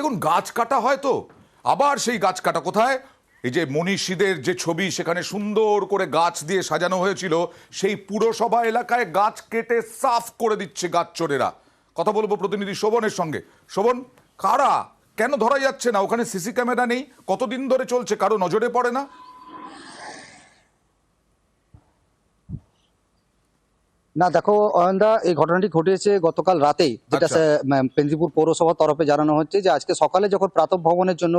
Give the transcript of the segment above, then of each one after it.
দেখুন গাছ কাটা হয় তো আবার সেই গাছ কাটা কোথায়? এই যে মনীষীদের যে ছবি সেখানে সুন্দর করে গাছ দিয়ে সাজানো হয়েছিল, সেই পুরসভা এলাকায় গাছ কেটে সাফ করে দিচ্ছে গাছ চোরেরা। কথা বলবো প্রতিনিধি শোভনের সঙ্গে। শোভন, কারা, কেন ধরা যাচ্ছে না? ওখানে সিসি ক্যামেরা নেই, কতদিন ধরে চলছে, কারো নজরে পড়ে না? না দেখো অয়নদা, এই ঘটনাটি ঘটিয়েছে গতকাল রাতেই, যেটা আচ্ছা। পেন্দিপুর পৌরসভার তরফে জানানো হচ্ছে যে আজকে সকালে যখন প্রাতঃ ভ্রমণের জন্য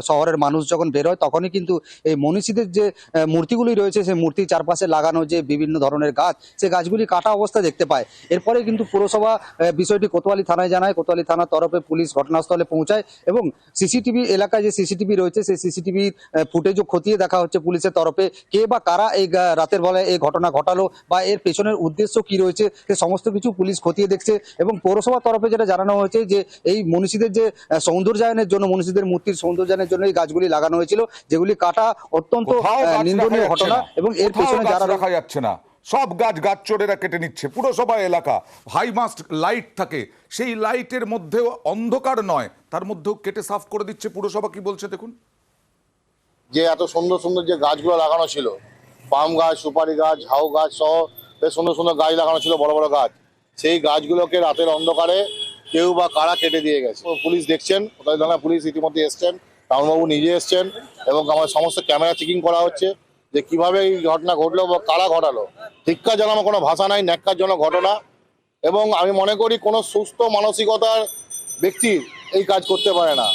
শহরের মানুষ যখন বেরোয়, তখনই কিন্তু এই মনীষীদের যে মূর্তিগুলি রয়েছে সেই মূর্তির চারপাশে লাগানো যে বিভিন্ন ধরনের গাছ, সেই গাছগুলি কাটা অবস্থা দেখতে পায়। এরপরে কিন্তু পুরসভা বিষয়টি কোতোয়ালি থানায় জানায়। কোতোয়ালি থানার তরফে পুলিশ ঘটনাস্থলে পৌঁছায় এবং সিসিটিভি এলাকায় যে সিসিটিভি রয়েছে সেই সিসিটিভির ফুটেজও খতিয়ে দেখা হচ্ছে পুলিশের তরফে। কে বা কারা এই রাতের বেলায় এই ঘটনা ঘটালো বা এর পেছনের উদ্দেশ্য কি রয়েছে সে সমস্ত কিছু পুলিশ খতিয়ে দেখছে। এবং পৌরসভার তরফে যেটা জানানো হয়েছে যে এই মনীষীদের যে সৌন্দর্যায়নের জন্য, মনীষীদের মূর্তির সৌন্দর্যায়নের জন্য এই গাছগুলি লাগানো হয়েছিল, যেগুলি কাটা অত্যন্ত কোথাও গাছ নিন্দনীয় রাখা যাচ্ছে ঘটনা। না, এবং এর কোথাও পেছনে গাছ যারা রাখা যাচ্ছে না, সব গাছ চোরেরা কেটে নিচ্ছে। পুরসভা এলাকা, হাই মাস্ট লাইট থাকে, সেই লাইটের মধ্যেও অন্ধকার নয়, তার মধ্যেও কেটে সাফ করে দিচ্ছে পুরসভা। কি বলছে দেখুন। যে এত সুন্দর সুন্দর যে গাছগুলো লাগানো ছিল, পাম গাছ, সুপারি গাছ, ঝাউ গাছ সহ বেশ সুন্দর সুন্দর গাছ লাগানো ছিল, বড় বড় গাছ, সেই গাছগুলোকে রাতের অন্ধকারে কেউ বা কারা কেটে দিয়ে গেছে। পুলিশ দেখছেন, কোথায় থানা পুলিশ ইতিমধ্যে এসছেন, টাউনবাবু নিজে এসছেন এবং আমার সমস্ত ক্যামেরা চেকিং করা হচ্ছে যে কিভাবে এই ঘটনা ঘটলো বা কারা ঘটালো। ধিক্কার জানানো কোনো ভাষা নাই, ন্যাক্কারজনক ঘটনা। এবং আমি মনে করি কোনো সুস্থ মানসিকতার ব্যক্তি এই কাজ করতে পারে না।